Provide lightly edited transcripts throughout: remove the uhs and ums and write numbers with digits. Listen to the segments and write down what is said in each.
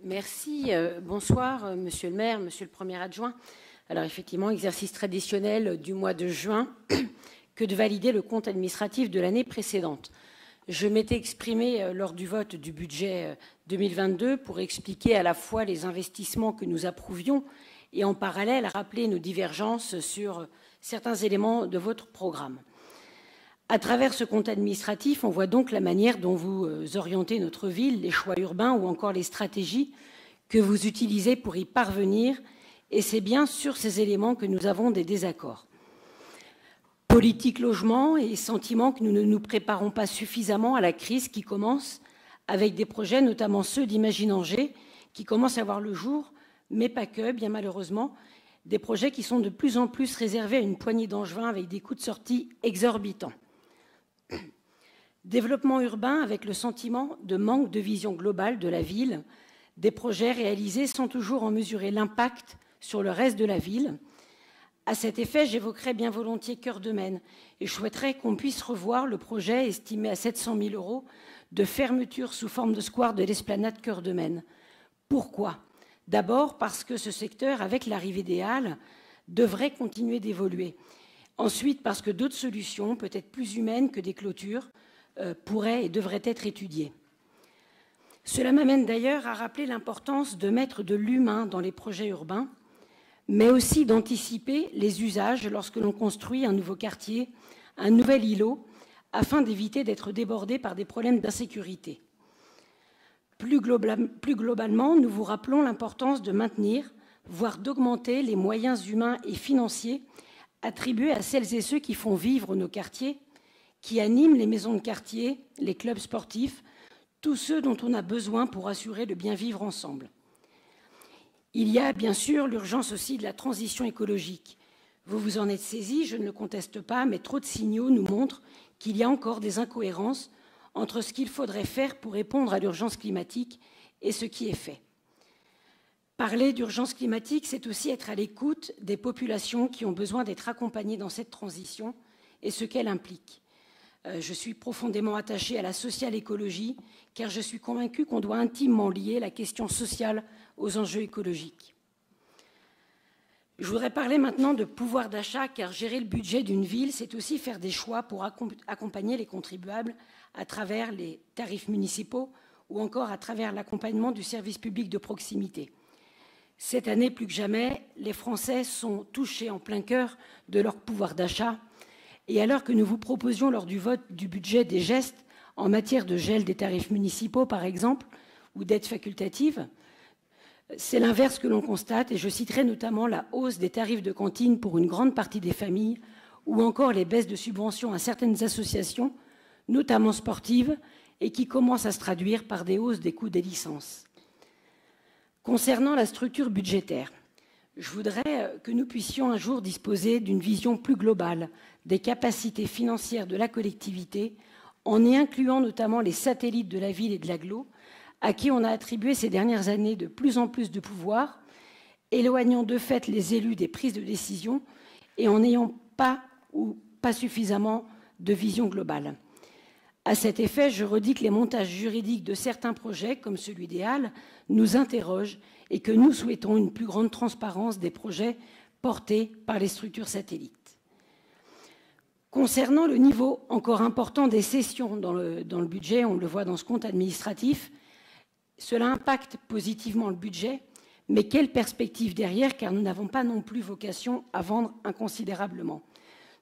Merci. Bonsoir, Monsieur le maire, Monsieur le premier adjoint. Alors effectivement, exercice traditionnel du mois de juin que de valider le compte administratif de l'année précédente. Je m'étais exprimé lors du vote du budget 2022 pour expliquer à la fois les investissements que nous approuvions et en parallèle rappeler nos divergences sur certains éléments de votre programme. À travers ce compte administratif, on voit donc la manière dont vous orientez notre ville, les choix urbains ou encore les stratégies que vous utilisez pour y parvenir. Et c'est bien sur ces éléments que nous avons des désaccords. Politique logement et sentiment que nous ne nous préparons pas suffisamment à la crise qui commence avec des projets, notamment ceux d'Imagine Angers, qui commencent à voir le jour, mais pas que, bien malheureusement, des projets qui sont de plus en plus réservés à une poignée d'Angevins avec des coûts de sortie exorbitants. Développement urbain avec le sentiment de manque de vision globale de la ville, des projets réalisés sans toujours en mesurer l'impact sur le reste de la ville. À cet effet, j'évoquerai bien volontiers Cœur de Maine et je souhaiterais qu'on puisse revoir le projet estimé à 700 000 € de fermeture sous forme de square de l'esplanade Cœur de Maine. Pourquoi ? D'abord parce que ce secteur, avec l'arrivée des halles, devrait continuer d'évoluer. Ensuite, parce que d'autres solutions, peut-être plus humaines que des clôtures, pourraient et devraient être étudiées. Cela m'amène d'ailleurs à rappeler l'importance de mettre de l'humain dans les projets urbains, mais aussi d'anticiper les usages lorsque l'on construit un nouveau quartier, un nouvel îlot, afin d'éviter d'être débordé par des problèmes d'insécurité. Plus globalement, nous vous rappelons l'importance de maintenir, voire d'augmenter les moyens humains et financiers attribués à celles et ceux qui font vivre nos quartiers, qui animent les maisons de quartier, les clubs sportifs, tous ceux dont on a besoin pour assurer le bien vivre ensemble. Il y a bien sûr l'urgence aussi de la transition écologique. Vous vous en êtes saisi, je ne le conteste pas, mais trop de signaux nous montrent qu'il y a encore des incohérences entre ce qu'il faudrait faire pour répondre à l'urgence climatique et ce qui est fait. Parler d'urgence climatique, c'est aussi être à l'écoute des populations qui ont besoin d'être accompagnées dans cette transition et ce qu'elle implique. Je suis profondément attachée à la social écologie, car je suis convaincue qu'on doit intimement lier la question sociale aux enjeux écologiques. Je voudrais parler maintenant de pouvoir d'achat, car gérer le budget d'une ville, c'est aussi faire des choix pour accompagner les contribuables à travers les tarifs municipaux ou encore à travers l'accompagnement du service public de proximité. Cette année, plus que jamais, les Français sont touchés en plein cœur de leur pouvoir d'achat. Et alors que nous vous proposions lors du vote du budget des gestes en matière de gel des tarifs municipaux, par exemple, ou d'aides facultatives, c'est l'inverse que l'on constate, et je citerai notamment la hausse des tarifs de cantine pour une grande partie des familles, ou encore les baisses de subventions à certaines associations, notamment sportives, et qui commencent à se traduire par des hausses des coûts des licences. Concernant la structure budgétaire, je voudrais que nous puissions un jour disposer d'une vision plus globale des capacités financières de la collectivité, en y incluant notamment les satellites de la ville et de l'agglo, à qui on a attribué ces dernières années de plus en plus de pouvoir, éloignant de fait les élus des prises de décision et en n'ayant pas ou pas suffisamment de vision globale. À cet effet, je redis que les montages juridiques de certains projets, comme celui des Halles, nous interrogent et que nous souhaitons une plus grande transparence des projets portés par les structures satellites. Concernant le niveau encore important des cessions dans le budget, on le voit dans ce compte administratif, cela impacte positivement le budget, mais quelle perspective derrière, car nous n'avons pas non plus vocation à vendre inconsidérablement.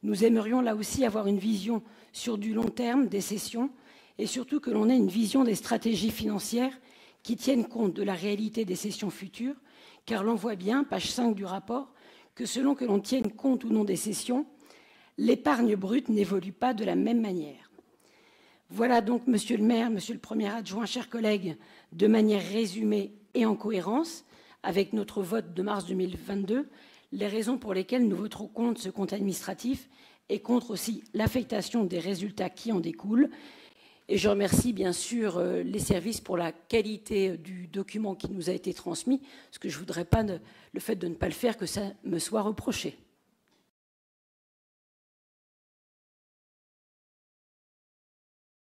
Nous aimerions là aussi avoir une vision sur du long terme des cessions et surtout que l'on ait une vision des stratégies financières qui tiennent compte de la réalité des cessions futures, car l'on voit bien, page 5 du rapport, que selon que l'on tienne compte ou non des cessions, l'épargne brute n'évolue pas de la même manière. Voilà donc, Monsieur le maire, Monsieur le premier adjoint, chers collègues, de manière résumée et en cohérence avec notre vote de mars 2022, les raisons pour lesquelles nous voterons contre ce compte administratif et contre aussi l'affectation des résultats qui en découlent. Et je remercie bien sûr les services pour la qualité du document qui nous a été transmis, parce que je ne voudrais pas, le fait de ne pas le faire, que ça me soit reproché.